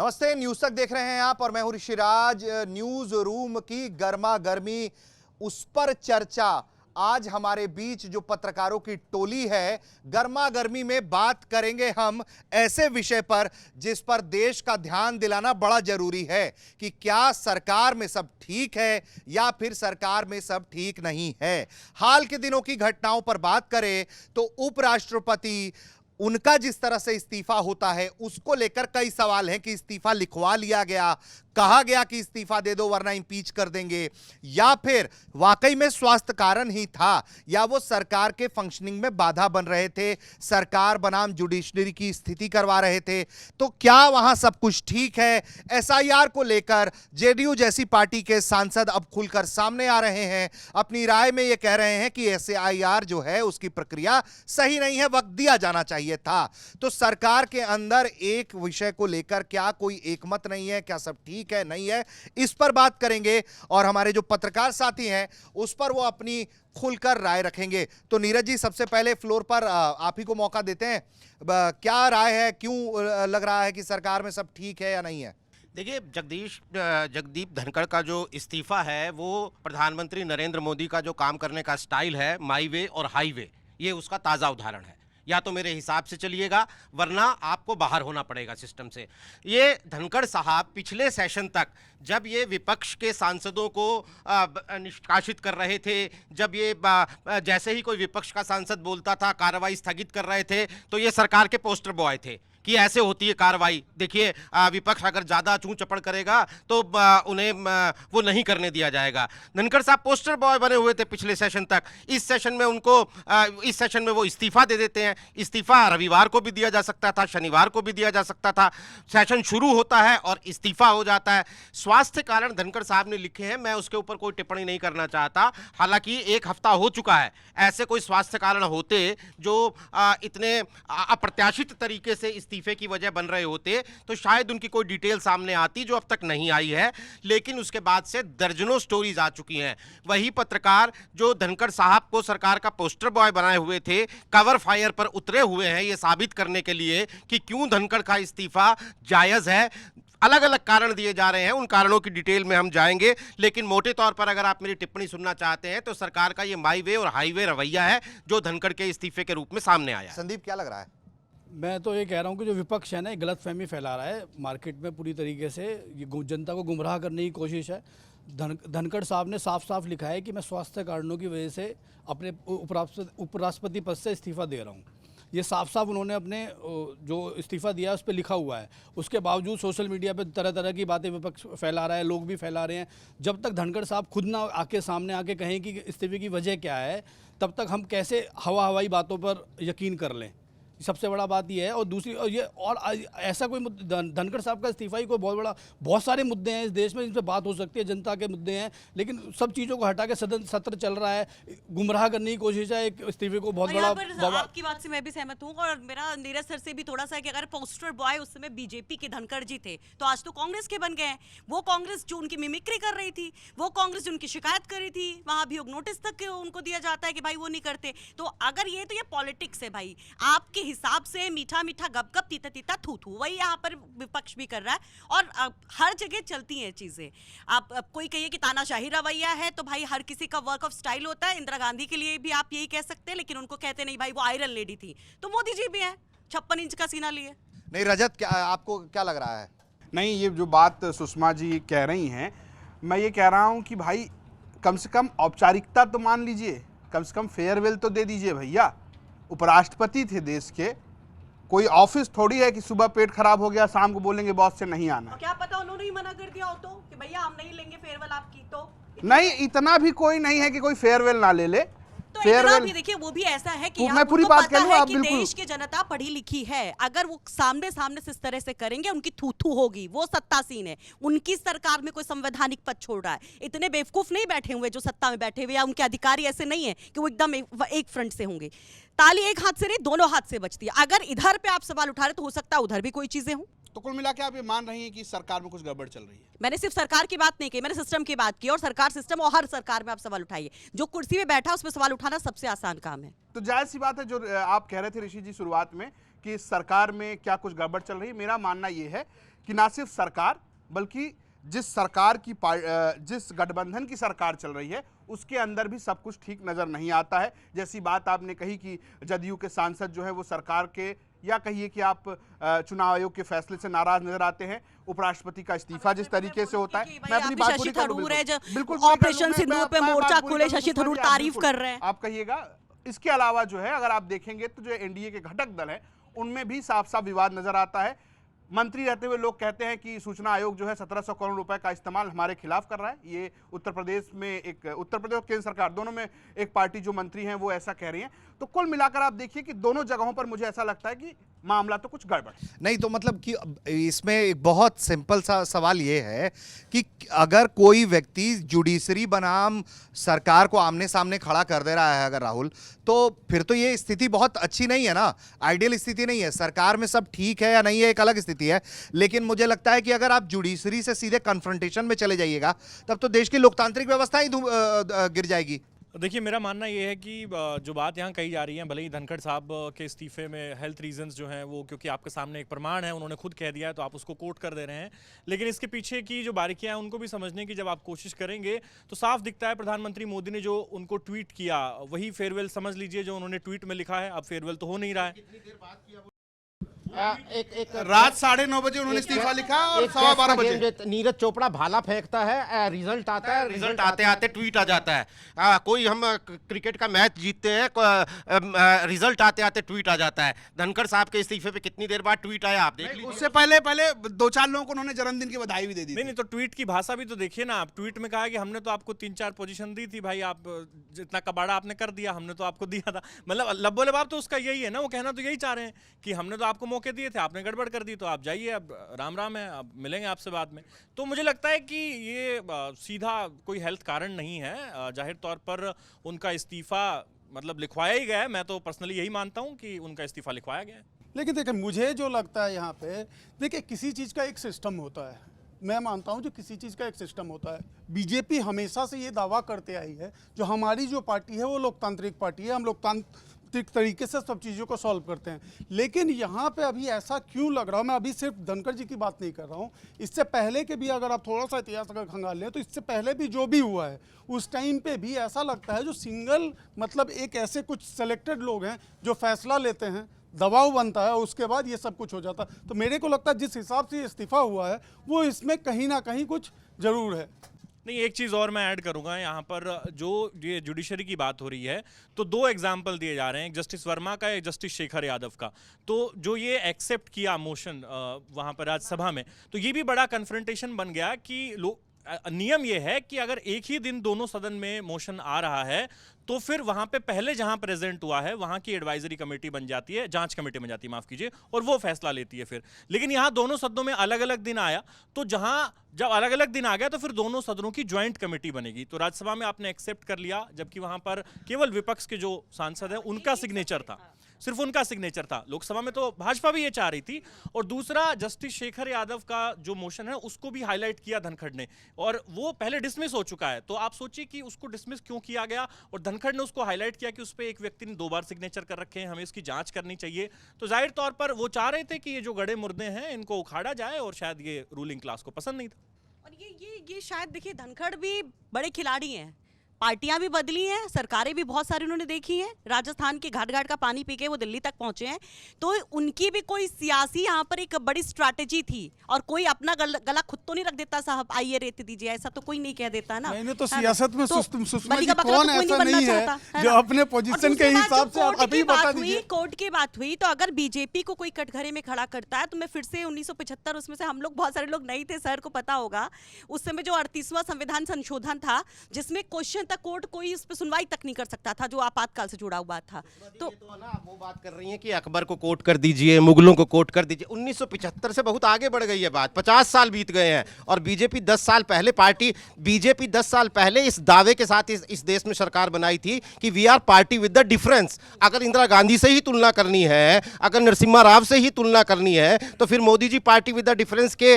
नमस्ते, न्यूज तक देख रहे हैं आप और मैं हूं ऋषिराज। न्यूज रूम की गर्मा गर्मी उस पर चर्चा। आज हमारे बीच जो पत्रकारों की टोली है, गर्मा गर्मी में बात करेंगे हम ऐसे विषय पर जिस पर देश का ध्यान दिलाना बड़ा जरूरी है कि क्या सरकार में सब ठीक है या फिर सरकार में सब ठीक नहीं है। हाल के दिनों की घटनाओं पर बात करें तो उपराष्ट्रपति, उनका जिस तरह से इस्तीफा होता है उसको लेकर कई सवाल हैं कि इस्तीफा लिखवा लिया गया, कहा गया कि इस्तीफा दे दो वरना इंपीच कर देंगे, या फिर वाकई में स्वास्थ्य कारण ही था, या वो सरकार के फंक्शनिंग में बाधा बन रहे थे, सरकार बनाम जुडिशरी की स्थिति करवा रहे थे। तो क्या वहां सब कुछ ठीक है? एसआईआर को लेकर जेडीयू जैसी पार्टी के सांसद अब खुलकर सामने आ रहे हैं, अपनी राय में ये कह रहे हैं कि एसआईआर जो है उसकी प्रक्रिया सही नहीं है, वक्त दिया जाना चाहिए था। तो सरकार के अंदर एक विषय को लेकर क्या कोई एकमत नहीं है? क्या सब ठीक है, नहीं है? इस पर बात करेंगे और हमारे जो पत्रकार साथी हैं उस पर वो अपनी खुलकर राय रखेंगे। तो नीरज जी, सबसे पहले फ्लोर पर आप ही को मौका देते हैं। क्या राय है, क्यों लग रहा है कि सरकार में सब ठीक है या नहीं है? देखिए, जगदीप धनखड़ का जो इस्तीफा है वो प्रधानमंत्री नरेंद्र मोदी का जो काम करने का स्टाइल है, माई वे और हाईवे, ये उसका ताज़ा उदाहरण है। या तो मेरे हिसाब से चलिएगा वरना आपको बाहर होना पड़ेगा सिस्टम से। ये धनखड़ साहब पिछले सेशन तक जब ये विपक्ष के सांसदों को निष्कासित कर रहे थे, जब ये जैसे ही कोई विपक्ष का सांसद बोलता था कार्रवाई स्थगित कर रहे थे, तो ये सरकार के पोस्टर बॉय थे कि ऐसे होती है कार्रवाई। देखिए, विपक्ष अगर ज़्यादा चूं चपड़ करेगा तो उन्हें वो नहीं करने दिया जाएगा। धनखड़ साहब पोस्टर बॉय बने हुए थे पिछले सेशन तक। इस सेशन में इस सेशन में वो इस्तीफा दे देते हैं। इस्तीफा रविवार को भी दिया जा सकता था, शनिवार को भी दिया जा सकता था। सेशन शुरू होता है और इस्तीफा हो जाता है। स्वास्थ्य कारण धनखड़ साहब ने लिखे हैं, मैं उसके ऊपर कोई टिप्पणी नहीं करना चाहता। हालांकि 1 हफ्ता हो चुका है, ऐसे कोई स्वास्थ्य कारण होते जो इतने अप्रत्याशित तरीके से इस्तीफे की वजह बन रहे होते तो शायद उनकी कोई डिटेल सामने आती, जो अब तक नहीं आई है। लेकिन उसके बाद से दर्जनों स्टोरीज आ चुकी हैं। वही पत्रकार जो धनखड़ साहब को सरकार का पोस्टर बॉय बनाए हुए थे, कवर फायर पर उतरे हुए हैं ये साबित करने के लिए कि क्यों धनखड़ का इस्तीफा जायज है। अलग अलग कारण दिए जा रहे हैं, उन कारणों की डिटेल में हम जाएंगे। लेकिन मोटे तौर पर अगर आप मेरी टिप्पणी सुनना चाहते हैं तो सरकार का ये माई वे और हाईवे रवैया है जो धनखड़ के इस्तीफे के रूप में सामने आया। संदीप, क्या लग रहा है? मैं तो ये कह रहा हूँ कि जो विपक्ष है ना, ये गलतफहमी फैला रहा है मार्केट में पूरी तरीके से। ये जनता को गुमराह करने की कोशिश है। धनखड़ साहब ने साफ साफ लिखा है कि मैं स्वास्थ्य कारणों की वजह से अपने उपराष्ट्रपति पद से इस्तीफा दे रहा हूँ। ये साफ साफ उन्होंने अपने जो इस्तीफा दिया है उस पर लिखा हुआ है। उसके बावजूद सोशल मीडिया पे तरह तरह की बातें विपक्ष फैला रहा है, लोग भी फैला रहे हैं। जब तक धनखड़ साहब खुद ना आके सामने आके कहें कि इस्तीफे की वजह क्या है, तब तक हम कैसे हवाई बातों पर यकीन कर लें। सबसे बड़ा बात ये है। और दूसरी और ऐसा कोई धनखड़ साहब का इस्तीफा ही कोई बहुत सारे मुद्दे हैं इस देश में जिन पर बात हो सकती है, जनता के मुद्दे हैं, लेकिन सब चीज़ों को हटा के सदन सत्र चल रहा है, गुमराह करने की कोशिश है एक इस्तीफे को। बहुत बड़ा आपकी बात से मैं भी सहमत हूँ और मेरा नीरज सर से भी थोड़ा सा कि अगर पोस्टर बॉय उस समय बीजेपी के धनखड़ जी थे तो आज तो कांग्रेस के बन गए हैं। वो कांग्रेस जो उनकी मिमिक्री कर रही थी, वो कांग्रेस जो उनकी शिकायत कर रही थी, वहां भी नोटिस तक उनको दिया जाता है कि भाई वो नहीं करते। तो अगर ये पॉलिटिक्स है भाई, आपके हिसाब से मीठा मीठा गप गप तीता तीता थू थू, वही यहाँ पर विपक्ष भी कर रहा है। और हर जगह चलती हैं चीजें। आप कोई कहिए कि तानाशाही रवैया है, तो भाई हर किसी का वर्क ऑफ स्टाइल होता है। इंदिरा गांधी के लिए भी आप यही कह सकते हैं, लेकिन उनको कहते नहीं भाई वो आयरन लेडी थी। तो मोदी जी भी हैं, 56 इंच का सीना लिए। नहीं रजत, क्या आपको क्या लग रहा है? नहीं, ये जो बात सुषमा जी कह रही हैं, मैं ये कह रहा हूँ कि भाई कम से कम औपचारिकता तो मान लीजिए, कम से कम फेयरवेल तो दे दीजिए भैया। उपराष्ट्रपति थे देश के, कोई ऑफिस थोड़ी है कि सुबह पेट खराब हो गया शाम को बोलेंगे बॉस से नहीं आना। क्या पता उन्होंने ही मना कर दिया हो तो कि भैया हम नहीं लेंगे फेयरवेल आपकी। तो नहीं, इतना भी कोई नहीं है कि कोई फेयरवेल ना ले ले। तो फेयरवेल भी देखिए, वो भी ऐसा है कि मैं पूरी बात कह लूं, आप बिल्कुल। देश की जनता पढ़ी लिखी है, अगर वो सामने सामने से इस तरह से करेंगे उनकी थू थू होगी। वो सत्तासीन है, उनकी सरकार में कोई संवैधानिक पद छोड़ रहा है। इतने बेवकूफ नहीं बैठे हुए जो सत्ता में बैठे हुए, या उनके अधिकारी ऐसे नहीं है कि वो एकदम एक फ्रंट से होंगे। ताली एक हाथ से नहीं, दोनों हाथ से बजती है। अगर इधर पे आप सवाल उठा रहे तो हो सकता है उधर भी कोई चीजें हों। तो कुल मिला के आप ये मान रही हैं कि सरकार में कुछ गड़बड़ चल रही है? मैंने सिर्फ सरकार की बात नहीं की, मैंने सिस्टम की बात की। और सरकार सिस्टम, और हर सरकार में आप सवाल उठाइए, जो कुर्सी में बैठा उस पर सवाल उठाना सबसे आसान काम है। तो जायज सी बात है जो आप कह रहे थे ऋषि जी शुरुआत में कि सरकार में क्या कुछ गड़बड़ चल रही है। मेरा मानना यह है कि ना सिर्फ सरकार बल्कि जिस गठबंधन की सरकार चल रही है उसके अंदर भी सब कुछ ठीक नजर नहीं आता है। जैसी बात आपने कही कि जदयू के सांसद जो है वो सरकार के या कहिए कि आप चुनाव आयोग के फैसले से नाराज नजर आते हैं। उपराष्ट्रपति का इस्तीफा जिस तरीके से होता है, मैं अपनी बात पूरी कर लूं, बिल्कुल ऑपरेशन सिंदूर पे मोर्चा खोले, शशि थरूर तारीफ कर रहे हैं। आप कहिएगा। इसके अलावा जो है अगर आप देखेंगे तो जो एनडीए के घटक दल हैं उनमें भी साफ साफ विवाद नजर आता है। मंत्री रहते हुए लोग कहते हैं कि सूचना आयोग जो है 1700 करोड़ रुपए का इस्तेमाल हमारे खिलाफ कर रहा है। ये उत्तर प्रदेश और केंद्र सरकार दोनों में एक पार्टी जो मंत्री हैं वो ऐसा कह रही हैं। तो कुल मिलाकर आप देखिए कि दोनों जगहों पर मुझे ऐसा लगता है कि मामला तो कुछ गड़बड़ नहीं। तो मतलब कि इसमें एक बहुत सिंपल सा सवाल ये है कि अगर कोई व्यक्ति जुडिशरी बनाम सरकार को आमने सामने खड़ा कर दे रहा है अगर राहुल, तो फिर तो ये स्थिति बहुत अच्छी नहीं है ना, आइडियल स्थिति नहीं है। सरकार में सब ठीक है या नहीं है एक अलग स्थिति है, लेकिन मुझे लगता है कि अगर आप जुडिशरी से सीधे कन्फ्रंटेशन में चले जाइएगा तब तो देश की लोकतांत्रिक व्यवस्था ही गिर जाएगी। देखिए, मेरा मानना ये है कि जो बात यहाँ कही जा रही है, भले ही धनखड़ साहब के इस्तीफे में हेल्थ रीजंस जो हैं वो, क्योंकि आपके सामने एक प्रमाण है, उन्होंने खुद कह दिया है तो आप उसको कोट कर दे रहे हैं, लेकिन इसके पीछे की जो बारीकियां हैं उनको भी समझने की जब आप कोशिश करेंगे तो साफ दिखता है प्रधानमंत्री मोदी ने जो उनको ट्वीट किया वही फेयरवेल समझ लीजिए जो उन्होंने ट्वीट में लिखा है। अब फेयरवेल तो हो नहीं रहा है। रात 9:30 बजे उन्होंने इस्तीफा लिखा और 12:15 बजे नीरज चोपड़ा भाला फेंकता है, रिजल्ट आता है, रिजल्ट आते आते ट्वीट आ जाता है। कोई हम क्रिकेट का मैच जीतते हैं, रिजल्ट आते आते ट्वीट आ जाता है। धनखड़ साहब के इस्तीफे पे कितनी देर बाद ट्वीट आया आप देख लीजिए। उससे पहले 2-4 लोगों को उन्होंने जन्मदिन की बधाई भी दे दी। नहीं, तो ट्वीट की भाषा भी तो देखिए ना आप। ट्वीट में कहा कि हमने तो आपको 3-4 पोजीशन दी थी भाई, आप जितना कबाड़ा आपने कर दिया हमने तो आपको दिया था। मतलब लब्बो लबाब तो उसका यही है ना, वो कहना तो यही चाह रहे हैं कि हमने तो आपको मौके दिए थे, आपने गड़बड़ कर दी, तो आप जाइए, अब राम राम है, अब मिलेंगे आपसे बाद में। तो मुझे लगता है कि ये सीधा कोई हेल्थ कारण नहीं है। जाहिर तौर पर उनका इस्तीफा मतलब लिखवाया ही गया है। मैं तो पर्सनली यही मानता हूं कि उनका इस्तीफा लिखवाया गया है। लेकिन देखिए, मुझे जो लगता है यहाँ पे, देखिए किसी चीज़ का एक सिस्टम होता है। मैं मानता हूँ जो किसी चीज़ का एक सिस्टम होता है। बीजेपी हमेशा से ये दावा करते आई है जो हमारी जो पार्टी है वो लोकतांत्रिक पार्टी है, हम लोकतांत्रिक तरीके से सब चीज़ों को सॉल्व करते हैं। लेकिन यहाँ पे अभी ऐसा क्यों लग रहा है, मैं अभी सिर्फ धनखड़ जी की बात नहीं कर रहा हूँ, इससे पहले के भी अगर आप थोड़ा सा इतिहास अगर खंगाल लें तो इससे पहले भी जो भी हुआ है उस टाइम पे भी ऐसा लगता है जो सिंगल मतलब एक ऐसे कुछ सेलेक्टेड लोग हैं जो फैसला लेते हैं, दबाव बनता है, उसके बाद ये सब कुछ हो जाता है। तो मेरे को लगता है जिस हिसाब से इस्तीफा हुआ है वो इसमें कहीं ना कहीं कुछ ज़रूर है। नहीं, एक चीज़ और मैं ऐड करूंगा यहाँ पर, जो ये जुडिशरी की बात हो रही है तो 2 एग्जाम्पल दिए जा रहे हैं, एक जस्टिस वर्मा का, एक जस्टिस शेखर यादव का। तो जो ये एक्सेप्ट किया मोशन वहाँ पर राज्यसभा में, तो ये भी बड़ा कन्फ्रंटेशन बन गया कि नियम ये है कि अगर एक ही दिन दोनों सदन में मोशन आ रहा है तो फिर वहां पे पहले जहां प्रेजेंट हुआ है वहां की एडवाइजरी कमेटी बन जाती है, जांच कमेटी बन जाती है, माफ कीजिए, और वो फैसला लेती है फिर। लेकिन यहां दोनों सदनों में अलग अलग दिन आया, तो जब अलग अलग दिन आ गया तो फिर दोनों सदनों की ज्वाइंट कमेटी बनेगी। तो राज्यसभा में आपने एक्सेप्ट कर लिया, जबकि वहां पर केवल विपक्ष के जो सांसद हैं उनका सिग्नेचर था, सिर्फ उनका सिग्नेचर था। लोकसभा में तो भाजपा भी ये चाह रही थी। और दूसरा, जस्टिस शेखर यादव का जो मोशन है उसको भी हाईलाइट किया धनखड़ ने, और वो पहले डिसमिस हो चुका है। तो आप सोचिए कि उसको डिसमिस क्यों किया गया, और धनखड़ ने उसको हाईलाइट किया कि उस पर एक व्यक्ति ने 2 बार सिग्नेचर कर रखे हैं, हमें इसकी जांच करनी चाहिए। तो जाहिर तौर पर वो चाह रहे थे कि ये जो गड़े मुर्दे हैं इनको उखाड़ा जाए, और शायद ये रूलिंग क्लास को पसंद नहीं था। और ये शायद देखिए, धनखड़ भी बड़े खिलाड़ी हैं, पार्टियां भी बदली हैं, सरकारें भी बहुत सारी उन्होंने देखी हैं, राजस्थान के घाट घाट का पानी पी के वो दिल्ली तक पहुंचे हैं। तो उनकी भी कोई सियासी यहाँ पर एक बड़ी स्ट्रैटेजी थी, और कोई अपना गला खुद तो नहीं रख देता, साहब आइए रेत दीजिए, ऐसा तो कोई नहीं कह देता ना। नहीं, तो सियासत में सुषमा जी बकरा कौन तो कोई ऐसा नहीं नहीं बनना है जो अपने पोजीशन के हिसाब से आप अभी बता दीजिए। कोर्ट की बात हुई तो अगर बीजेपी को कोई कटघरे में खड़ा करता है तो मैं फिर से 1975, उसमें से हम लोग बहुत सारे लोग नहीं थे, सर को पता होगा, उस समय जो 38वां संविधान संशोधन था जिसमें क्वेश्चन तक कोर्ट कोई पे सुनवाई तक नहीं कर सकता था, जो आपातकाल से जुड़ा हुआ था। तो ना वो बात कर रही हैं कि अकबर को कोर्ट कर दीजिए, मुगलों को कोर्ट कर दीजिए। 1975 से बहुत आगे बढ़ गई है बात, 50 साल बीत गए हैं, और बीजेपी 10 साल पहले बीजेपी 10 साल पहले इस दावे के साथ इस देश में सरकार बनाई थी कि we are party with the difference. अगर इंदिरा गांधी से ही तुलना करनी है, अगर नरसिम्हा राव से ही तुलना करनी है, तो फिर Modi ji party with the difference के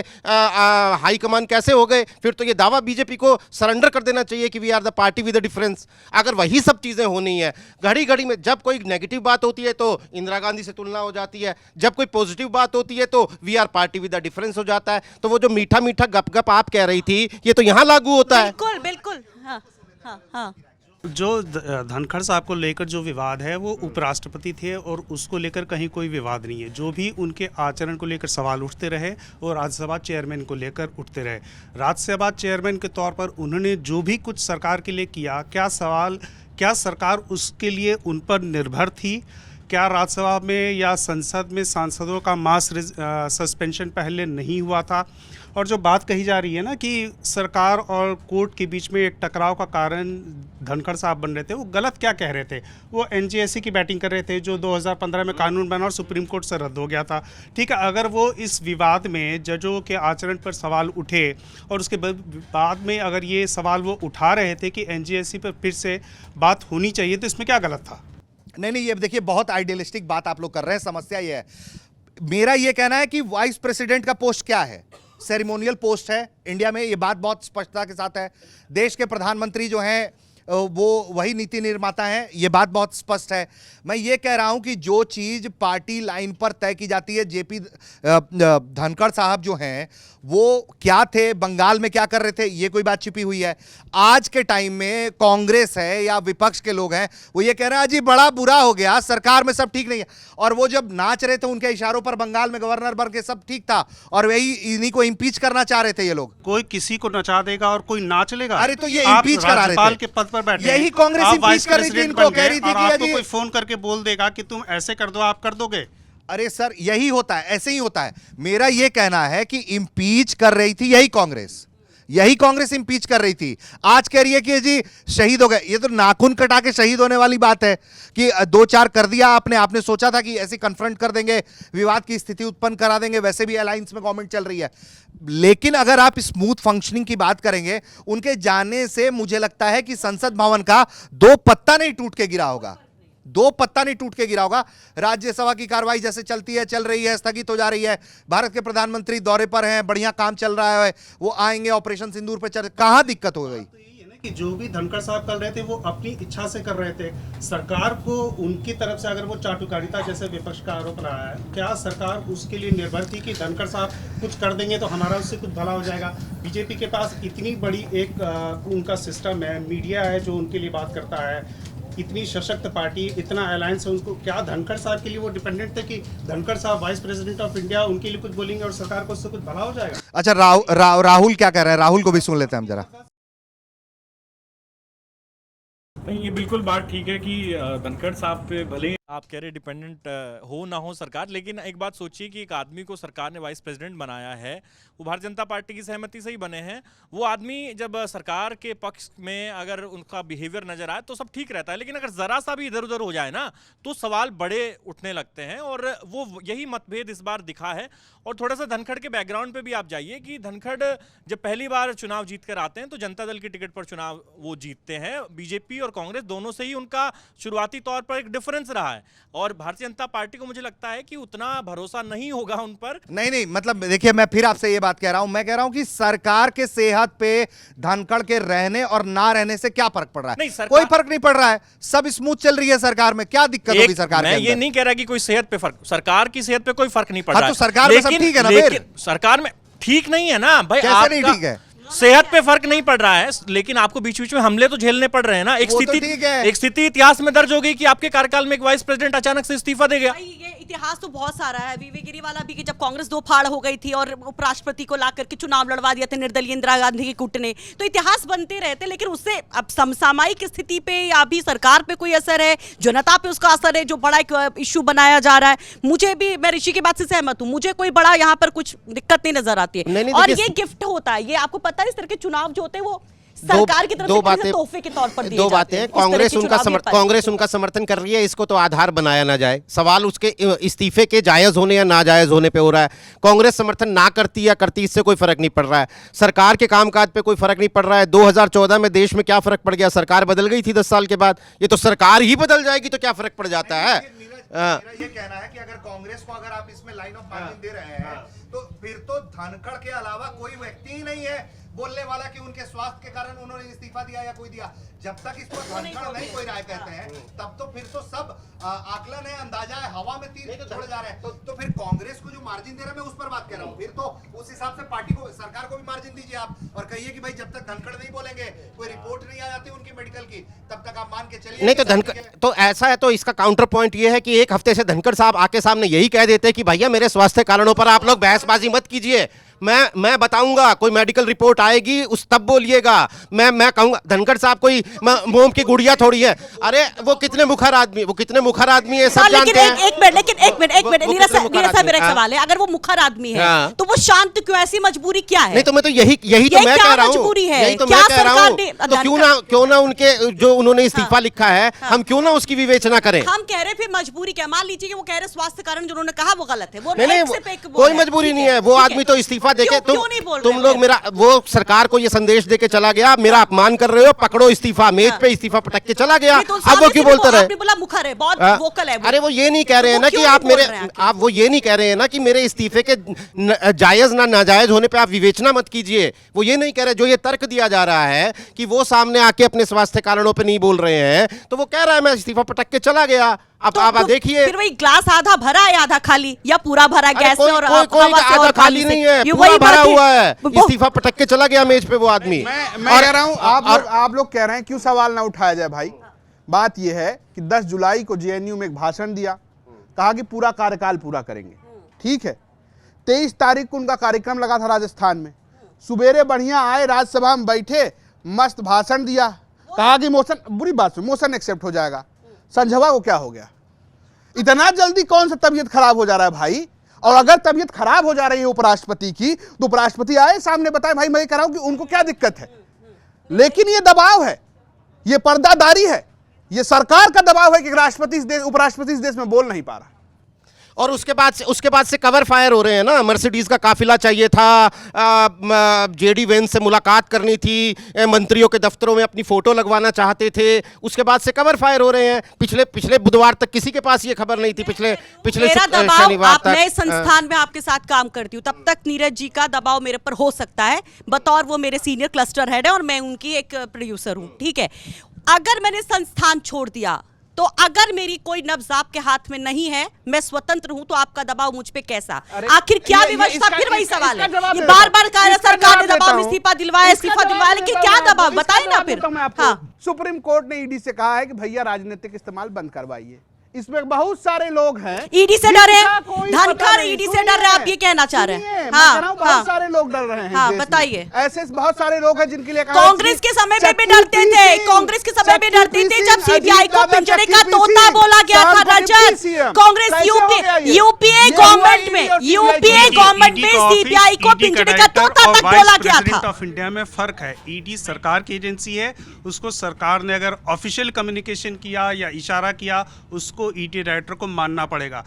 हाईकमान कैसे हो गए? फिर तो ये दावा बीजेपी को सरेंडर कर देना चाहिए कि we are the party party with a difference. अगर वही सब चीजें होनी है, घड़ी घड़ी में जब कोई नेगेटिव बात होती है तो इंदिरा गांधी से तुलना हो जाती है, जब कोई पॉजिटिव बात होती है तो we are party with a difference हो जाता है। तो वो जो मीठा मीठा गप गप आप कह रही थी, ये तो यहाँ लागू होता है। बिल्कुल बिल्कुल, हाँ हाँ हाँ। जो धनखड़ साहब को लेकर जो विवाद है वो उपराष्ट्रपति थे और उसको लेकर कहीं कोई विवाद नहीं है। जो भी उनके आचरण को लेकर सवाल उठते रहे और राज्यसभा चेयरमैन को लेकर उठते रहे, राज्यसभा चेयरमैन के तौर पर उन्होंने जो भी कुछ सरकार के लिए किया, क्या सरकार उसके लिए उन पर निर्भर थी? क्या राज्यसभा में या संसद में सांसदों का मास सस्पेंशन पहले नहीं हुआ था? और जो बात कही जा रही है ना कि सरकार और कोर्ट के बीच में एक टकराव का कारण धनखड़ साहब बन रहे थे, वो गलत क्या कह रहे थे? वो एनजेएससी की बैटिंग कर रहे थे जो 2015 में कानून बना और सुप्रीम कोर्ट से रद्द हो गया था। ठीक है, अगर वो इस विवाद में जजों के आचरण पर सवाल उठे और उसके बाद में अगर ये सवाल वो उठा रहे थे कि एनजेएससी पर फिर से बात होनी चाहिए, तो इसमें क्या गलत था? नहीं, ये देखिए बहुत आइडियलिस्टिक बात आप लोग कर रहे हैं। समस्या ये है, मेरा ये कहना है कि वाइस प्रेसिडेंट का पोस्ट क्या है? सेरेमोनियल पोस्ट है इंडिया में, ये बात बहुत स्पष्टता के साथ है। देश के प्रधानमंत्री जो हैं वो वही नीति निर्माता हैं, ये बात बहुत स्पष्ट है। मैं ये कह रहा हूं कि जो चीज पार्टी लाइन पर तय की जाती है, जेपी धनखड़ साहब जो हैं वो क्या थे, बंगाल में क्या कर रहे थे, ये कोई बात छिपी हुई है? आज के टाइम में कांग्रेस है या विपक्ष के लोग हैं, वो ये कह रहे हैं जी बड़ा बुरा हो गया, सरकार में सब ठीक नहीं है। और वो जब नाच रहे थे उनके इशारों पर बंगाल में गवर्नर बन के सब ठीक था, और वही इन्हीं को इम्पीच करना चाह रहे थे ये लोग। कोई किसी को नचा देगा और कोई नाच लेगा? अरे तो ये इम्पीच करा रहे थे, के पद पर बैठे, यही कांग्रेस इम्पीच कर रही थी इनको, कह रही थी कि आपको कोई फोन करके बोल देगा कि तुम ऐसे कर दो, आप कर दोगे? अरे सर यही होता है, ऐसे ही होता है। मेरा यह कहना है कि इंपीच कर रही थी यही कांग्रेस इंपीच कर रही थी। आज कह रही है कि जी शहीद हो गए। ये तो नाखून कटा के शहीद होने वाली बात है कि 2-4 कर दिया आपने सोचा था कि ऐसे कन्फ्रंट कर देंगे, विवाद की स्थिति उत्पन्न करा देंगे, वैसे भी अलायंस में गवर्नमेंट चल रही है। लेकिन अगर आप स्मूथ फंक्शनिंग की बात करेंगे, उनके जाने से मुझे लगता है कि संसद भवन का 2 पत्ता नहीं टूट के गिरा होगा, 2 पत्ता नहीं टूट के गिरा होगा। राज्यसभा की कार्रवाई जैसे चल रही है, स्थगित हो जा रही है। भारत के प्रधानमंत्री दौरे पर हैं, बढ़िया काम चल रहा है, वो आएंगे ऑपरेशन सिंदूर पे कहां दिक्कत हो गई? कि जो भी धनखड़ साहब कर रहे थे वो अपनी इच्छा से कर रहे थे। सरकार को उनकी तरफ से अगर वो चाटुकारिता जैसे विपक्ष का आरोप रहा है, क्या सरकार उसके लिए निर्भर थी कि धनखड़ साहब कुछ कर देंगे तो हमारा उससे कुछ भला हो जाएगा? बीजेपी के पास इतनी बड़ी एक उनका सिस्टम है, मीडिया है जो उनके लिए बात करता है, इतनी सशक्त पार्टी, इतना अलायंस है, उनको क्या धनखड़ साहब के लिए वो डिपेंडेंट थे कि धनखड़ साहब वाइस प्रेसिडेंट ऑफ इंडिया उनके लिए कुछ बोलेंगे और सरकार को उससे कुछ भला हो जाएगा? अच्छा, राहुल क्या कह रहे हैं? राहुल को भी सुन लेते हैं हम जरा। नहीं, ये बिल्कुल बात ठीक है कि धनखड़ साहब पे भले आप कह रहे डिपेंडेंट हो ना हो सरकार, लेकिन एक बात सोचिए कि एक आदमी को सरकार ने वाइस प्रेसिडेंट बनाया है, वो भारतीय जनता पार्टी की सहमति से ही बने हैं। वो आदमी जब सरकार के पक्ष में अगर उनका बिहेवियर नजर आए तो सब ठीक रहता है, लेकिन अगर जरा सा भी इधर उधर हो जाए ना तो सवाल बड़े उठने लगते हैं, और वो यही मतभेद इस बार दिखा है। और थोड़ा सा धनखड़ के बैकग्राउंड पे भी आप जाइए कि धनखड़ जब पहली बार चुनाव जीत कर आते हैं तो जनता दल की टिकट पर चुनाव वो जीतते हैं। बीजेपी और कांग्रेस दोनों से ही उनका शुरुआती तौर पर एक डिफरेंस रहा है, और भारतीय जनता पार्टी को मुझे लगता है कि उतना भरोसा नहीं होगा उन पर। नहीं, मतलब देखिए, मैं फिर आपसे ये बात कह रहा हूं, मैं कह रहा हूं कि सरकार के सेहत पे धनखड़ के रहने और ना रहने से क्या फर्क पड़ रहा है? कोई फर्क नहीं पड़ रहा है, सब स्मूथ चल रही है सरकार में, क्या दिक्कत होगी सरकार में? मैं ये नहीं कह रहा कि कोई सेहत पे फर्क, सरकार की सेहत पे कोई फर्क नहीं पड़ रहा है। तो सरकार में सब ठीक है ना? फिर सरकार में ठीक नहीं है ना भाई? कैसे नहीं ठीक है? सेहत पे फर्क नहीं पड़ रहा है, लेकिन आपको बीच बीच में हमले तो झेलने पड़ रहे हैं ना। एक स्थिति इतिहास में दर्ज हो गई कि आपके कार्यकाल में एक वाइस प्रेसिडेंट अचानक से इस्तीफा दे गया। ये इतिहास तो बहुत सारा है। वीवी गिरीवाला भी कि जब कांग्रेस 2 फाड़ हो गई थी और उपराष्ट्रपति को ला करके चुनाव लड़वा दिया था निर्दलीय इंदिरा गांधी के गुट ने, तो इतिहास बनते रहते। लेकिन उससे अब समसामयिक स्थिति पे या भी सरकार पे कोई असर है, जनता पे उसका असर है, जो बड़ा एक इश्यू बनाया जा रहा है। मुझे भी, मैं ऋषि की बात से सहमत हूँ, मुझे कोई बड़ा यहाँ पर कुछ दिक्कत नहीं नजर आती है। और ये गिफ्ट होता है, ये आपको पता है, इस तरह के चुनाव जो होते हैं वो सरकार की तरफ से तोहफे के तौर पर दिए जाते हैं। कांग्रेस उनका समर्थन कर रही है, इसको तो आधार बनाया ना जाए। सवाल उसके इस्तीफे के जायज होने या नाजायज होने पे हो रहा है। कांग्रेस समर्थन ना करती या करती, इससे कोई फर्क नहीं पड़ रहा है। सरकार के कामकाज पे कोई फर्क नहीं पड़ रहा है। 2014 में देश में क्या फर्क पड़ गया? सरकार बदल गई थी 10 साल के बाद, ये तो सरकार ही बदल जाएगी तो क्या फर्क पड़ जाता है? मेरा ये कहना है कि अगर कांग्रेस को अगर आप इसमें लाइन ऑफ मार्जिन दे रहे हैं तो फिर तो धनखड़ के अलावा कोई व्यक्ति ही नहीं है बोलने वाला कि उनके स्वास्थ्य के कारण उन्होंने इस्तीफा दिया या कोई दिया। जब तक इस पर धनखड़ नहीं कोई राय कहते हैं तब तो फिर तो सब आकलन है, अंदाजा है, हवा में तीर छोड़े जा रहे हैं। तो फिर कांग्रेस को जो मार्जिन दे रहा है, मैं उस पर बात कर रहा हूँ। फिर तो उस हिसाब से पार्टी को, सरकार को भी मार्जिन दीजिए आप, और कहिए कि भाई जब तक धनखड़ नहीं बोलेंगे, कोई रिपोर्ट नहीं आ जाती उनकी मेडिकल की, तब तक आप मान के चलिए। नहीं तो धनखड़ तो ऐसा है, तो इसका काउंटर पॉइंट ये है कि एक हफ्ते से धनखड़ साहब आके सामने यही कह देते हैं कि भैया मेरे स्वास्थ्य कारणों पर आप लोग बहसबाजी मत कीजिए, मैं बताऊंगा, कोई मेडिकल रिपोर्ट आएगी उस तब बोलिएगा। मैं कहूंगा धनखड़ साहब कोई मोम की गुड़िया थोड़ी है। अरे वो कितने मुखर आदमी है, सब जानते हैं। एक मिनट नीरज साहब, मेरा एक सवाल है, अगर वो मुखर आदमी है तो वो शांत क्यों, ऐसी मजबूरी क्या है? नहीं तो मैं तो यही तो मैं कह रहा हूँ, यही तो मैं कह रहा हूँ। तो क्यों ना उनके जो उन्होंने इस्तीफा लिखा है, हम क्यों ना उसकी विवेचना करें। हम कह रहे फिर मजबूरी क्या, मान लीजिए कि वो कह रहे स्वास्थ्य कारण जो उन्होंने कहा वो गलत है, वो नहीं कोई मजबूरी नहीं है, वो आदमी तो इस्तीफा देके तुम लोग मेरा वो सरकार को ये संदेश देके चला गया, मेरा अपमान कर रहे हो, पकड़ो इस्तीफा, मेज पे इस्तीफा पटक के चला गया। अब वो क्यों बोलते रहे? आपने बोला मुखर है, बहुत वोकल है वो। अरे वो ये नहीं कह रहे हैं ना कि आप वो ये नहीं कह रहे हैं ना कि मेरे इस्तीफे के जायज ना नाजायज होने पे आप विवेचना मत कीजिए। वो ये नहीं कह रहे, जो ये तर्क दिया जा रहा है कि वो सामने आके अपने स्वास्थ्य कारणों पे नहीं बोल रहे हैं, तो वो कह रहा है मैं इस्तीफा पटक के चला गया। अब आप देखिए, फिर वही ग्लास आधा भरा है आधा खाली, या पूरा भरा गैस से और कोई आधा खाली नहीं है, पूरा भरा हुआ है। इस्तीफा पटक के चला गया मेज पे वो आदमी। मैं कह रहा हूं, आप लोग कह रहे हैं क्यों सवाल ना उठाया जाए भाई। बात यह है कि 10 जुलाई को जेएनयू में एक भाषण दिया, कहा कि पूरा कार्यकाल पूरा करेंगे, ठीक है। 23 तारीख को उनका कार्यक्रम लगा था राजस्थान में, सुबेरे बढ़िया आए, राज्यसभा में बैठे, मस्त भाषण दिया, कहा कि मोशन, बुरी बात सुन, मोशन एक्सेप्ट हो जाएगा। संझवा को क्या हो गया? इतना जल्दी कौन सा तबीयत खराब हो जा रहा है भाई? और अगर तबीयत खराब हो जा रही है उपराष्ट्रपति की, तो उपराष्ट्रपति आए सामने बताए भाई मैं कह रहा हूं कि उनको क्या दिक्कत है। लेकिन ये दबाव है, ये पर्दादारी है, ये सरकार का दबाव है कि राष्ट्रपति उपराष्ट्रपति इस देश में बोल नहीं पा रहा। और उसके बाद से कवर फायर हो रहे हैं ना। मर्सिडीज का काफिला चाहिए था, जेडी वेंस से मुलाकात करनी थी, मंत्रियों के दफ्तरों में अपनी फोटो लगवाना चाहते थे, उसके बाद से कवर फायर हो रहे हैं। पिछले बुधवार तक किसी के पास ये खबर नहीं थी, पिछले शनिवार तक। नए संस्थान में आपके साथ काम करती हूँ, तब तक नीरज जी का दबाव मेरे पर हो सकता है, बतौर वो मेरे सीनियर क्लस्टर हेड है और मैं उनकी एक प्रोड्यूसर हूँ, ठीक है। अगर मैंने संस्थान छोड़ दिया, तो अगर मेरी कोई नब्ज आपके हाथ में नहीं है, मैं स्वतंत्र हूं, तो आपका दबाव मुझ पे कैसा? आखिर क्या विवशता? फिर वही सवाल है, ये बार-बार सरकार ने दबाव में इस्तीफा दिलवाया, लेकिन क्या दबाव बताइए ना फिर। सुप्रीम कोर्ट ने ईडी से कहा है कि भैया राजनीतिक इस्तेमाल बंद करवाइए। इसमें बहुत सारे लोग हैं ईडी से डरे, धनखड़ ईडी से डर रहे, आप ये कहना चाह रहे हैं? हाँ, बहुत सारे लोग डर रहे हैं। हाँ, बताइए। ऐसे बहुत सारे लोग हैं जिनके लिए कांग्रेस के समय में भी डरते थे, कांग्रेस के समय में डरते थे जब सीबीआई को पिंजरे का तोता बोला गया था। रजत, कांग्रेस यूपीए गवर्नमेंट में सीबीआई को पिंजरे का तोता तक बोला गया था। ऑफ इंडिया में फर्क है, ईडी सरकार की एजेंसी है, उसको सरकार ने अगर ऑफिशियल कम्युनिकेशन किया या इशारा किया, उसको ईडी डायरेक्टर को मानना पड़ेगा।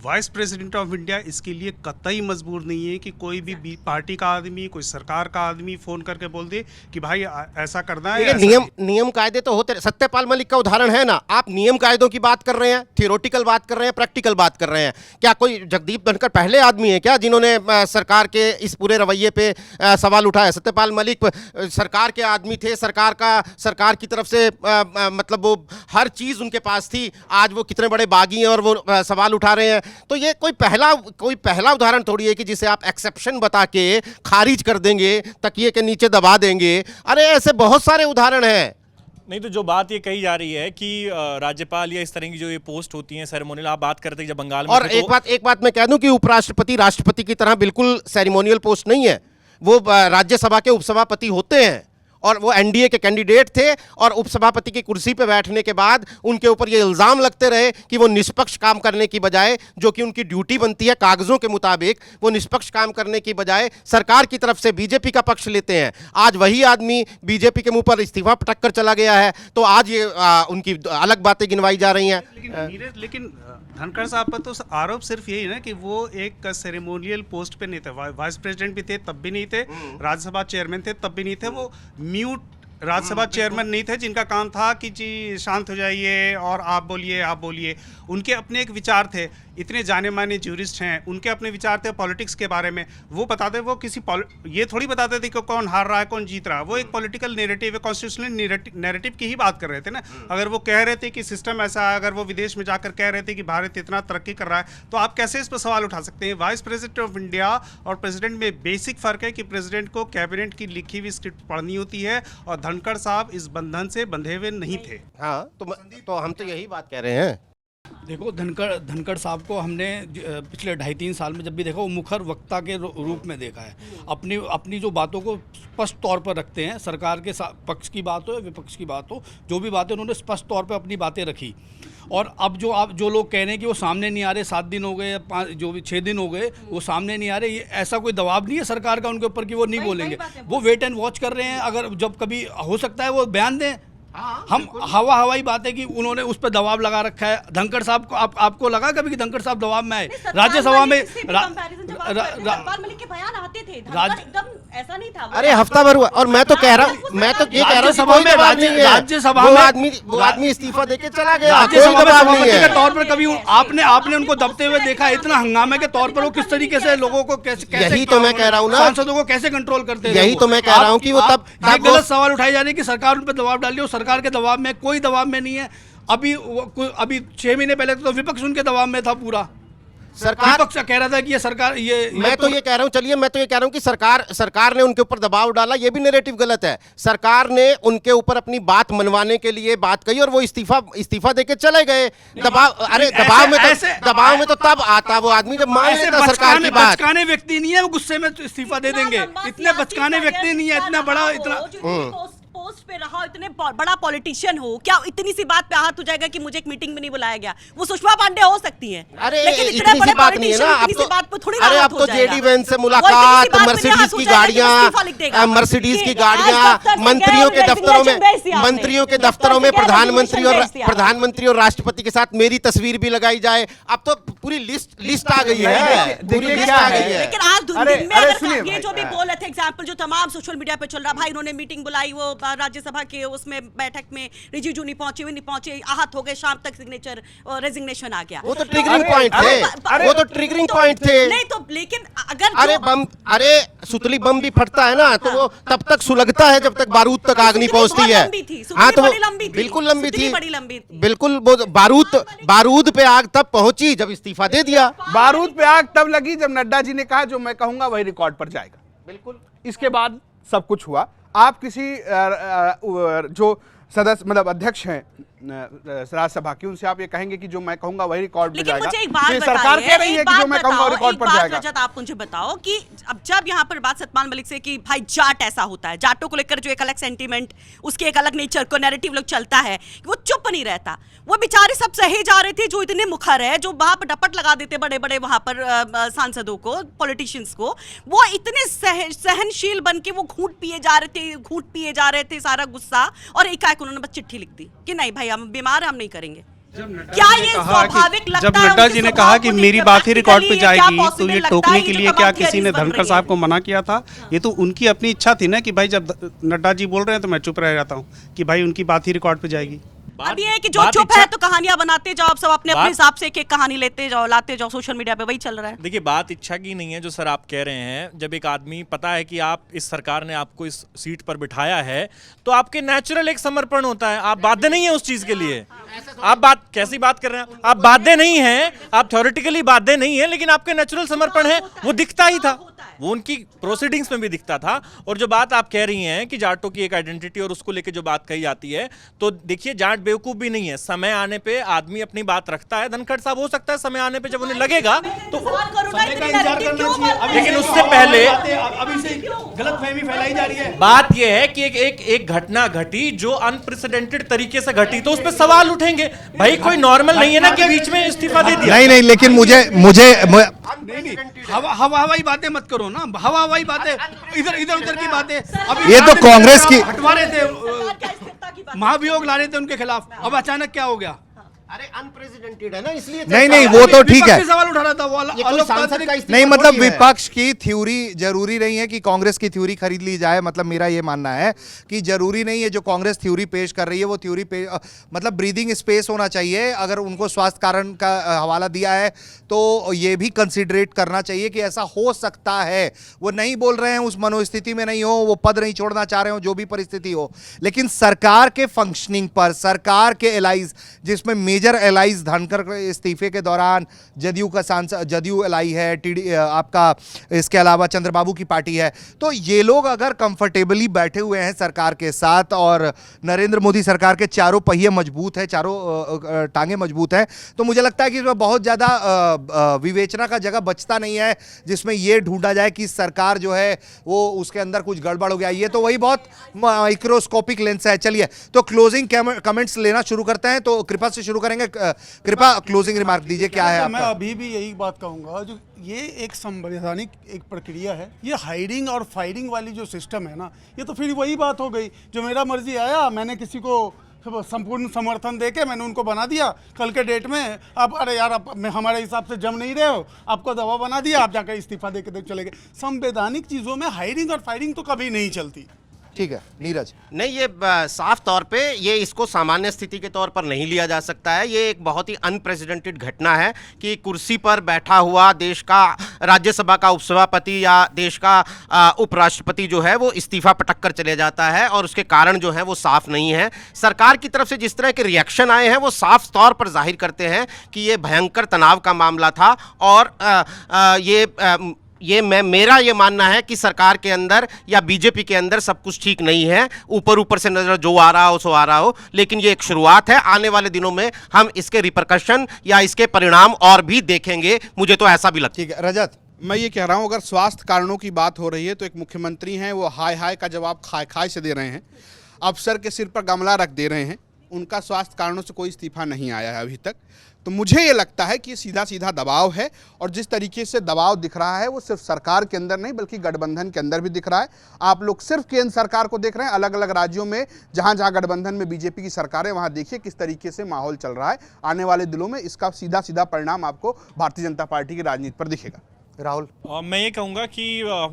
वाइस प्रेसिडेंट ऑफ इंडिया इसके लिए कतई मजबूर नहीं है कि कोई भी पार्टी का आदमी, कोई सरकार का आदमी फोन करके बोल दे कि भाई ऐसा करना है। नियम कायदे तो होते। सत्यपाल मलिक का उदाहरण है ना, आप नियम कायदों की बात कर रहे हैं, थियोरेटिकल बात कर रहे हैं, प्रैक्टिकल बात कर रहे हैं। क्या कोई जगदीप धनखड़ पहले आदमी है क्या जिन्होंने सरकार के इस पूरे रवैये पे सवाल उठाया? सत्यपाल मलिक सरकार के आदमी थे, सरकार की तरफ से मतलब वो हर चीज उनके पास थी। आज वो कितने बड़े बागी हैं और वो सवाल उठा रहे हैं। तो ये कोई पहला उदाहरण थोड़ी है कि जिसे आप एक्सेप्शन बता के खारिज कर देंगे, तकिए के नीचे दबा देंगे। अरे ऐसे बहुत सारे उदाहरण हैं। नहीं तो जो बात ये कही जा रही है कि राज्यपाल या इस तरह की जो ये पोस्ट होती हैं सेरेमोनियल, आप बात करते हैं जब बंगाल में। और एक बात मैं कह दूं कि उपराष्ट्रपति राष्ट्रपति की तरह बिल्कुल सेरेमोनियल पोस्ट नहीं है, वो राज्यसभा के उपसभापति होते हैं और वो एनडीए के कैंडिडेट थे और उपसभापति की कुर्सी पे बैठने के बाद उनके ऊपर ये इल्ज़ाम लगते रहे कि वो निष्पक्ष काम करने की बजाय, जो कि उनकी ड्यूटी बनती है कागज़ों के मुताबिक, वो निष्पक्ष काम करने की बजाय सरकार की तरफ से बीजेपी का पक्ष लेते हैं। आज वही आदमी बीजेपी के मुंह पर इस्तीफा पटक कर चला गया है, तो आज ये उनकी अलग बातें गिनवाई जा रही हैं। लेकिन धनखड़ साहब पर तो आरोप सिर्फ यही ना कि वो एक सेरेमोनियल पोस्ट पे नहीं थे, वाइस प्रेसिडेंट भी थे तब भी नहीं थे, राज्यसभा चेयरमैन थे तब भी नहीं थे, वो म्यूट राज्यसभा चेयरमैन नहीं थे जिनका काम था कि जी शांत हो जाइए और आप बोलिए। उनके अपने एक विचार थे। इतने जाने माने ज्यूरिस्ट हैं, उनके अपने विचार थे पॉलिटिक्स के बारे में। वो बताते, वो ये थोड़ी बताते थे कि कौन हार रहा है कौन जीत रहा है। वो एक पॉलिटिकल नैरेटिव है, कॉन्स्टिट्यूशनल नैरेटिव की ही बात कर रहे थे ना। अगर वो कह रहे थे कि सिस्टम ऐसा है, अगर वो विदेश में जाकर कह रहे थे कि भारत इतना तरक्की कर रहा है, तो आप कैसे इस पर सवाल उठा सकते हैं? वाइस प्रेसिडेंट ऑफ इंडिया और प्रेसिडेंट में बेसिक फर्क है कि प्रेसिडेंट को कैबिनेट की लिखी हुई स्क्रिप्ट पढ़नी होती है, और धनखड़ साहब इस बंधन से बंधे हुए नहीं थे। हाँ, तो हम तो यही बात कह रहे हैं। देखो, धनखड़ साहब को हमने पिछले 2.5-3 साल में जब भी देखा, वो मुखर वक्ता के रूप में देखा है। अपनी जो बातों को स्पष्ट तौर पर रखते हैं, सरकार के पक्ष की बात हो या विपक्ष की बात हो, जो भी बातें उन्होंने स्पष्ट तौर पर अपनी बातें रखी। और अब जो लोग कह रहे हैं कि वो सामने नहीं आ रहे, 7 दिन हो गए या 6 दिन हो गए, वो सामने नहीं आ रहे, ये ऐसा कोई दबाव नहीं है सरकार का उनके ऊपर कि वो नहीं बोलेंगे। वो वेट एंड वॉच कर रहे हैं, अगर जब कभी हो सकता है वो बयान दें। हम हवाई बात है कि उन्होंने उस पर दबाव लगा रखा है। धनखड़ साहब को आपको लगा कभी कि धनखड़ साहब दबाव में आए? राज्यसभा में ऐसा नहीं था। अरे हफ्ता भर हुआ, और मैं तो कह रहा हूँ, मैं तो ये कह रहा हूँ, राज्यसभा में वो आदमी इस्तीफा देके चला गया। राज्यसभा में सभापति के तौर पर कभी आपने उनको दबते हुए देखा? इतना हंगामे के तौर पर वो किस तरीके से लोगों को कैसे यही तो मैं कह रहा हूँ ना, सांसदों को कैसे कंट्रोल करते हैं? यही तो मैं कह रहा हूँ कि वो तब गलत सवाल उठाए जा रहे हैं कि सरकार उन पर दबाव डाल रही है। सरकार के दबाव में कोई दबाव में नहीं है। अभी 6 महीने पहले तो विपक्ष उनके दबाव में था पूरा। सरकार विपक्ष कह रहा था कि ये सरकार मैं तो ये कह रहा हूँ, चलिए मैं तो ये कह रहा हूँ कि सरकार ने उनके ऊपर दबाव डाला, ये भी नैरेटिव गलत है। सरकार ने उनके ऊपर अपनी बात मनवाने के लिए बात कही और वो इस्तीफा देके चले गए। दबाव में तो तब आता वो आदमी जब मान लेता सरकार की बात। बचकाने व्यक्ति नहीं है, वो गुस्से में इस्तीफा दे देंगे। इतने बचकाने व्यक्ति नहीं है, इतना बड़ा पोस्ट पे रहा, इतने बड़ा पॉलिटिशियन हो, क्या इतनी सी बात पे आहत हो जाएगा कि मुझे एक मीटिंग में नहीं बुलाया गया? वो सुषमा पांडे हो सकती है, लेकिन इतनी सी बात नहीं है ना। अब तो जेडी वैन से मुलाकात, मर्सिडीज की गाड़ियां, मंत्रियों के दफ्तरों में प्रधानमंत्री और राष्ट्रपति के साथ मेरी तस्वीर भी लगाई जाए। अब तो पूरी लिस्ट आ गई है, पूरी लिस्ट आ गई है। लेकिन आज दिन में अगर ये जो भी बोल रहे थे एग्जाम्पल जो तमाम सोशल मीडिया पे चल रहा, भाई उन्होंने मीटिंग बुलाई, वो राज्यसभा के उसमें बैठक में रिजिजू नहीं पहुंचे, आहत हो गए, शाम तक सिग्नेचर और रेजिग्नेशन आ गया। वो तो ट्रिगरिंग पॉइंट थे। नहीं तो लेकिन अगर अरे सुतली बम भी फटता है ना, तो वो तब तक सुलगता है जब तक बारूद तक आग नहीं पहुंचती है। हाँ, तो बिल्कुल लंबी थी, बिल्कुल। वो बारूद पे आग तब पहुंची जब इस्तीफा दे दिया। बारूद पे आग तब लगी जब नड्डा जी ने कहा जो मैं कहूंगा वही रिकॉर्ड पर जाएगा। बिल्कुल, इसके बाद सब कुछ हुआ। आप किसी जो सदस्य मतलब अध्यक्ष हैं राज्यसभा की, उनसे आप ये कहेंगे कि जो मैं कहूंगा वही रिकॉर्ड पर जाएगा? मुझे एक बात सरकार कह रही है कि जो मैं कहूंगा रिकॉर्ड पर जाएगा। रजत, आप मुझे बताओ कि अब जब यहाँ पर बात सतपाल मलिक से कि भाई जाट ऐसा होता है, जाटों को लेकर जो एक अलग सेंटीमेंट, उसके एक अलग नेचर को नैरेटिव लोग चलता है, वो चुप नहीं रहता। वो बेचारे सब सहे जा रहे थे जो इतने मुखर है, जो वहां पर डपट लगा देते बड़े बड़े वहां पर सांसदों को, पॉलिटिशियंस को, वो इतने सहनशील बन के वो घूंट पिए जा रहे थे सारा गुस्सा, और एकाएक उन्होंने बस चिट्ठी लिख दी कि नहीं भाई हम बीमार हैं, हम नहीं करेंगे। क्या ये स्वाभाविक लगता है? जब नड्डा जी ने कहा कि मेरी बात ही रिकॉर्ड पे जाएगी, तो ये टोकने के लिए क्या किसी ने धनखड़ साहब को मना किया था? ये तो उनकी अपनी इच्छा थी ना कि भाई जब नड्डा जी बोल रहे हैं तो मैं चुप रह जाता हूँ कि भाई उनकी बात ही रिकॉर्ड पे जाएगी। अब ये है कि जो चुप है तो कहानियां बनाते जाओ, आप सब अपने हिसाब से एक कहानी लेते जाओ, लाते जाओ, सोशल मीडिया पे वही चल रहा है। देखिए, बात इच्छा की नहीं है जो सर आप कह रहे हैं। जब एक आदमी पता है कि आप इस सरकार ने आपको इस सीट पर बिठाया है, तो आपके नेचुरल एक समर्पण होता है। आप बाध्य नहीं है उस चीज के लिए। आप कैसी बात कर रहे हैं? आप बाध्य नहीं है, आप थ्योरेटिकली बाध्य नहीं है, लेकिन आपके नेचुरल समर्पण है, वो दिखता ही था, वो उनकी प्रोसीडिंग्स में भी दिखता था। और जो बात आप कह रही हैं कि जाटों की एक आइडेंटिटी और उसको लेके जो बात कही जाती है, तो देखिए जाट बेवकूफ भी नहीं है। समय आने पे आदमी अपनी बात रखता है। धनखड़ साहब हो सकता है समय आने पे जब उन्हें लगेगा तो, लेकिन उससे पहले अभी से गलतफहमी फैलाई जा रही है। बात यह है कि एक घटना घटी जो अनप्रेसिडेंटेड तरीके से घटी, तो उस पर सवाल उठेंगे। भाई कोई नॉर्मल नहीं है ना कि बीच में इस्तीफा दे दिया। नहीं, लेकिन मुझे हवाई बातें मत करो ना, हवाई बातें, इधर उधर की बातें। ये तो कांग्रेस की हटवा रहे थे, महाभियोग ला रहे थे उनके खिलाफ, अब अचानक क्या हो गया? अरे अनप्रेसिडेंटेड है ना, इसलिए नहीं वो तो ठीक है। सवाल उठा रहा था वो ये कोई सांसद का इस्तीफा नहीं मतलब थोड़ी है। विपक्ष की थ्योरी जरूरी नहीं है कि कांग्रेस की थ्योरी खरीद ली जाए। मतलब मेरा ये मानना है कि जरूरी नहीं है जो कांग्रेस थ्योरी पेश कर रही है वो थ्योरी मतलब ब्रीदिंग स्पेस होना चाहिए। अगर उनको स्वास्थ्य कारण का हवाला दिया है तो ये भी कंसिडरेट करना चाहिए कि ऐसा हो सकता है। वो नहीं बोल रहे हैं, उस मनोस्थिति में नहीं हो, वो पद नहीं छोड़ना चाह रहे हो, जो भी परिस्थिति हो, लेकिन सरकार के फंक्शनिंग पर, सरकार के एलाइज, जिसमें मेजर एलाइज धनखड़ के इस्तीफे के दौरान जदयू का सांसद, जदयू एलाई है, टीडी आपका, इसके अलावा चंद्रबाबू की पार्टी है, तो ये लोग अगर कंफर्टेबली बैठे हुए हैं सरकार के साथ और नरेंद्र मोदी सरकार के चारों पहिए मजबूत है, चारों टांगे मजबूत हैं, तो मुझे लगता है कि इसमें बहुत ज़्यादा विवेचना का जगह बचता नहीं है जिसमें यह ढूंढा जाए कि सरकार जो है वो उसके अंदर कुछ गड़बड़ हो गया। ये तो वही बहुत माइक्रोस्कोपिक लेंस है। चलिए तो क्लोजिंग कमेंट्स लेना शुरू करते हैं, तो कृपा से शुरू करेंगे। कृपा क्लोजिंग रिमार्क दीजिए, क्या है मैं आपका? अभी भी यही बात कहूंगा, जो ये एक संवैधानिक एक प्रक्रिया है। ये हायरिंग और फायरिंग वाली जो सिस्टम है ना, ये तो फिर वही बात हो गई, जो मेरा मर्जी आया मैंने किसी को संपूर्ण समर्थन देके मैंने उनको बना दिया, कल के डेट में अब अरे यार आप हमारे हिसाब से जम नहीं रहे हो, आपको दवा बना दिया, आप जाकर इस्तीफा दे के चले गए। संवैधानिक चीज़ों में हायरिंग और फायरिंग तो कभी नहीं चलती। ठीक है नीरज। नहीं, ये साफ तौर पे ये इसको सामान्य स्थिति के तौर पर नहीं लिया जा सकता है। ये एक बहुत ही अनप्रेसिडेंटेड घटना है कि कुर्सी पर बैठा हुआ देश का राज्यसभा का उपसभापति या देश का उपराष्ट्रपति जो है वो इस्तीफा पटक कर चले जाता है और उसके कारण जो है वो साफ नहीं है। सरकार की तरफ से जिस तरह के रिएक्शन आए हैं वो साफ तौर पर जाहिर करते हैं कि ये भयंकर तनाव का मामला था और मेरा ये मानना है कि सरकार के अंदर या बीजेपी के अंदर सब कुछ ठीक नहीं है। ऊपर ऊपर से नजर जो आ रहा हो सो आ रहा हो, लेकिन ये एक शुरुआत है। आने वाले दिनों में हम इसके रिपरकशन या इसके परिणाम और भी देखेंगे, मुझे तो ऐसा भी लगता है। ठीक है रजत। मैं ये कह रहा हूँ, अगर स्वास्थ्य कारणों की बात हो रही है तो एक मुख्यमंत्री हैं, वो हाय हाय का जवाब खाए खाए से दे रहे हैं, अफसर के सिर पर गमला रख दे रहे हैं। उनका स्वास्थ्य कारणों से कोई इस्तीफा नहीं आया है अभी तक। तो मुझे ये लगता है कि ये सीधा सीधा दबाव है, और जिस तरीके से दबाव दिख रहा है वो सिर्फ सरकार के अंदर नहीं बल्कि गठबंधन के अंदर भी दिख रहा है। आप लोग सिर्फ केंद्र सरकार को देख रहे हैं, अलग अलग राज्यों में जहां जहां गठबंधन में बीजेपी की सरकार है वहां देखिए किस तरीके से माहौल चल रहा है। आने वाले दिनों में इसका सीधा सीधा परिणाम आपको भारतीय जनता पार्टी की राजनीति पर दिखेगा। राहुल। मैं ये कहूँगा कि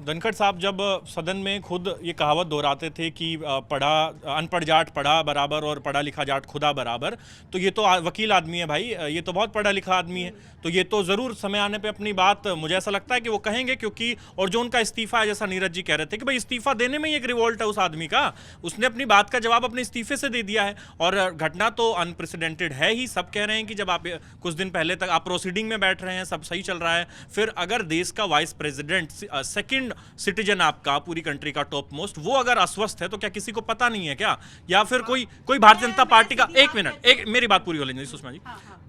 धनखड़ साहब जब सदन में खुद ये कहावत दोहराते थे कि अनपढ़ जाट पढ़ा बराबर और पढ़ा लिखा जाट खुदा बराबर, तो ये तो वकील आदमी है भाई, ये तो बहुत पढ़ा लिखा आदमी है, तो ये तो ज़रूर समय आने पे अपनी बात मुझे ऐसा लगता है कि वो कहेंगे। क्योंकि और जो उनका इस्तीफा है, जैसा नीरज जी कह रहे थे कि भाई इस्तीफा देने में ही एक रिवोल्ट है उस आदमी का, उसने अपनी बात का जवाब अपने इस्तीफे से दे दिया है। और घटना तो अनप्रेसिडेंटेड है ही। सब कह रहे हैं कि जब आप कुछ दिन पहले तक आप प्रोसीडिंग में बैठ रहे हैं, सब सही चल रहा है, फिर अगर देश का वाइस प्रेसिडेंट, सेकंड सिटीजन आपका पूरी कंट्री का टॉप मोस्ट, वो अगर अस्वस्थ है तो क्या किसी को पता नहीं है क्या? या फिर कोई भारतीय जनता पार्टी का, एक मिनट मेरी बात पूरी हो लेंगे सुषमा जी,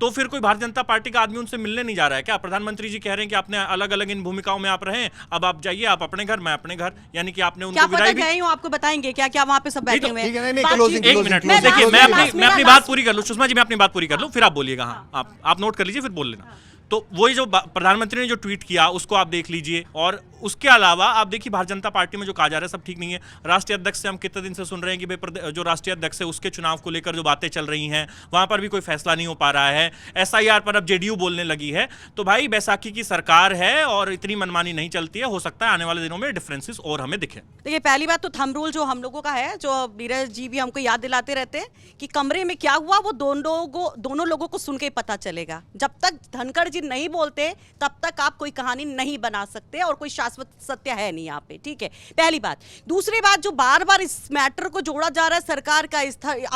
तो फिर कोई भारतीय जनता पार्टी का आदमी उनसे मिलने नहीं जा रहा है क्या? प्रधानमंत्री जी कह रहे हैं कि आपने अलग अलग इन भूमिकाओं में आप रहे, अब आप जाइए, आप अपने घर, मैं अपने घर, यानी कि आपने उनको विदाई भी। आपको बताएंगे क्या क्या वहाँ पे सब बैठे हुए हैं? एक मिनट देखिए, मैं अपनी बात पूरी कर लूं सुषमा जी, मैं अपनी बात पूरी कर लूं, फिर आप बोलिएगा। हाँ, आप नोट कर लीजिए, फिर बोल लेना। तो वही जो प्रधानमंत्री ने जो ट्वीट किया उसको आप देख लीजिए, और उसके अलावा आप देखिए भारतीय जनता पार्टी में जो कहा जा रहा है सब ठीक नहीं है। राष्ट्रीय अध्यक्ष से हम कितने दिन से सुन रहे हैं कि भाई जो राष्ट्रीय अध्यक्ष है उसके चुनाव को लेकर जो बातें चल रही हैं वहां पर भी कोई फैसला नहीं हो पा रहा है। SIR पर अब JDU बोलने लगी है। तो भाई बैसाखी की सरकार है और इतनी मनमानी नहीं चलती है। हो सकता है आने वाले दिनों में डिफरेंसेस और हमें दिखे। देखिए, पहली बात तो थंब रूल जो हम लोगों का है, जो नीरज जी भी हमको याद दिलाते रहते हैं कि कमरे में क्या हुआ वो दोनों लोगों को सुन के पता चलेगा। जब तक धनखड़ जी नहीं बोलते तब तक आप कोई कहानी नहीं बना सकते, और कोई शाश्वत सत्य है नहीं यहाँ पे, ठीक है, पहली बात। दूसरी बात, जो बार बार इस मैटर को जोड़ा जा रहा है सरकार का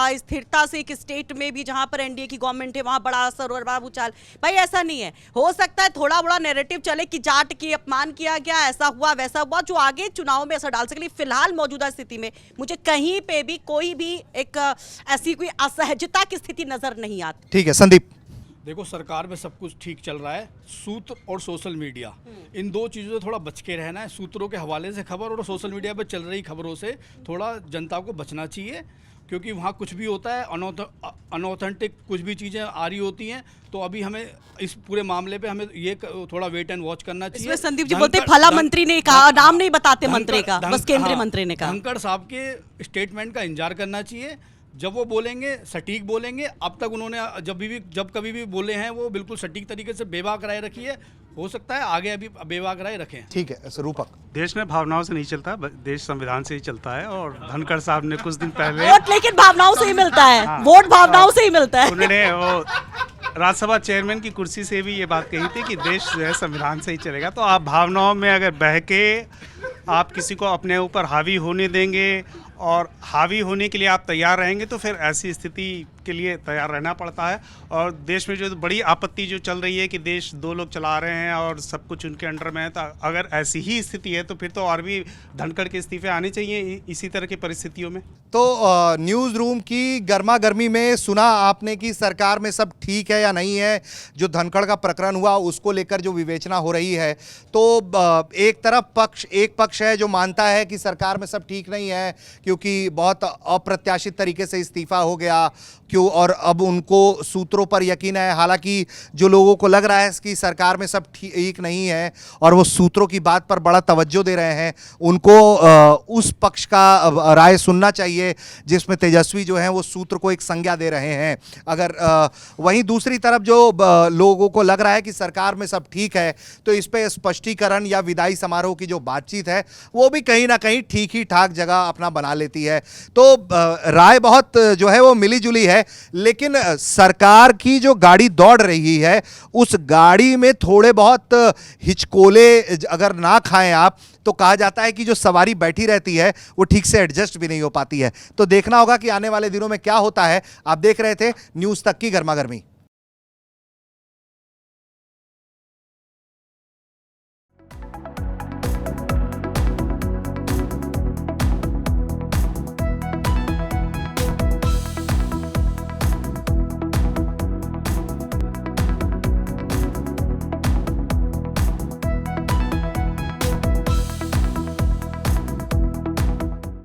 अस्थिरता से, एक स्टेट में भी जहां पर NDA की गवर्नमेंट है वहां बड़ा असर और बड़ा भूचाल, भाई ऐसा नहीं है। हो सकता है थोड़ा बड़ा नैरेटिव चले कि जाट की अपमान किया गया, ऐसा हुआ वैसा हुआ, जो आगे चुनाव में असर डाल सके। फिलहाल मौजूदा स्थिति में मुझे कहीं पे भी कोई भी एक ऐसी कोई असहजता की स्थिति नजर नहीं आती। ठीक है संदीप। देखो, सरकार में सब कुछ ठीक चल रहा है, सूत्र और सोशल मीडिया, इन दो चीज़ों से थोड़ा बच के रहना है। सूत्रों के हवाले से खबर और सोशल मीडिया पर चल रही खबरों से थोड़ा जनता को बचना चाहिए, क्योंकि वहाँ कुछ भी होता है, अनऑथेंटिक कुछ भी चीज़ें आ रही होती हैं। तो अभी हमें इस पूरे मामले पे हमें ये थोड़ा वेट एंड वॉच करना चाहिए। इसमें संदीप जी बोलते फला मंत्री ने कहा, नाम नहीं बताते मंत्री का, बस केंद्रीय मंत्री ने कहा। धनखड़ साहब के स्टेटमेंट का इंतजार करना चाहिए। जब वो बोलेंगे सटीक बोलेंगे। अब तक उन्होंने जब कभी भी बोले हैं वो बिल्कुल सटीक तरीके से बेबाक राय रखी है। हो सकता है आगे अभी बेबाक राय रखें। ठीक है रूपक। देश में भावनाओं से नहीं चलता, देश संविधान से ही चलता है। और धनखड़ साहब ने कुछ दिन पहले वोट लेकिन भावनाओं से ही मिलता है, वोट भावनाओं से ही मिलता है। उन्होंने वो राज्यसभा चेयरमैन की कुर्सी से भी ये बात कही थी कि देश जो है संविधान से ही चलेगा। तो आप भावनाओं में अगर बह के आप किसी को अपने ऊपर हावी होने देंगे और हावी होने के लिए आप तैयार रहेंगे तो फिर ऐसी स्थिति के लिए तैयार रहना पड़ता है। और देश में जो बड़ी आपत्ति जो चल रही है कि देश 2 लोग चला रहे हैं और सब कुछ उनके अंडर में है, तो अगर ऐसी ही स्थिति है तो फिर तो और भी धनखड़ के इस्तीफे आने चाहिए इसी तरह की परिस्थितियों में। तो न्यूज़ रूम की गर्मा गर्मी में सुना आपने कि सरकार में सब ठीक है या नहीं है। जो धनखड़ का प्रकरण हुआ उसको लेकर जो विवेचना हो रही है, तो एक पक्ष है जो मानता है कि सरकार में सब ठीक नहीं है क्योंकि बहुत अप्रत्याशित तरीके से इस्तीफा हो गया क्यों, और अब उनको सूत्रों पर यकीन है। हालांकि जो लोगों को लग रहा है कि सरकार में सब ठीक नहीं है और वो सूत्रों की बात पर बड़ा तवज्जो दे रहे हैं, उनको उस पक्ष का राय सुनना चाहिए जिसमें तेजस्वी जो हैं वो सूत्र को एक संज्ञा दे रहे हैं। अगर वहीं दूसरी तरफ जो लोगों को लग रहा है कि सरकार में सब ठीक है, तो इस पे स्पष्टीकरण या विदाई समारोह की जो बातचीत है वो भी कहीं ना कहीं ठीक ही ठाक जगह अपना बना लेती है। तो राय बहुत जो है वो मिली जुली है, लेकिन सरकार की जो गाड़ी दौड़ रही है उस गाड़ी में थोड़े बहुत हिचकोले अगर ना खाएं आप, तो कहा जाता है कि जो सवारी बैठी रहती है वो ठीक से एडजस्ट भी नहीं हो पाती है। तो देखना होगा कि आने वाले दिनों में क्या होता है। आप देख रहे थे न्यूज़ तक की गर्मा गर्मी।